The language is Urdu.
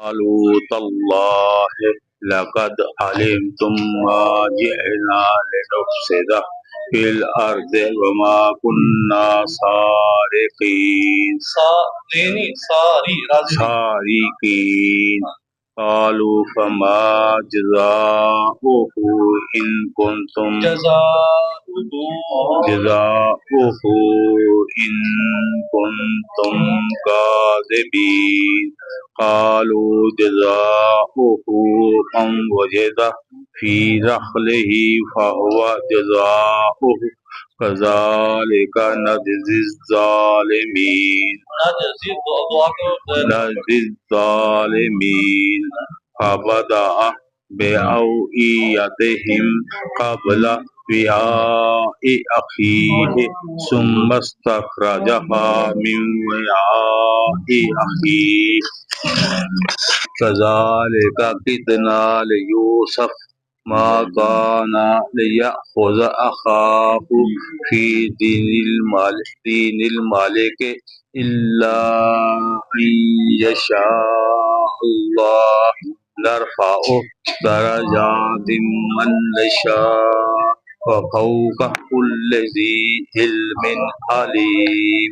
قالوا تالله لقد علمتم ما جئنا لنفسد في الأرض وما كنا سارقين سارقين قالوا فما جزاؤه إن كنتم كاذبين قالوا جزاؤه من وجد في رحله فهو جزاؤه كذلك نجزي الظالمين فبدأ بأوعيتهم قبل وعاء أخيه ثم استخرجها من وعاء أخيه كذلك كدنا ليوسف ما كان ليأخذ أخاه في دين الملك إلا أن يشاء الله نرفع درجات من نشاء وفوق كل ذي علم عليم.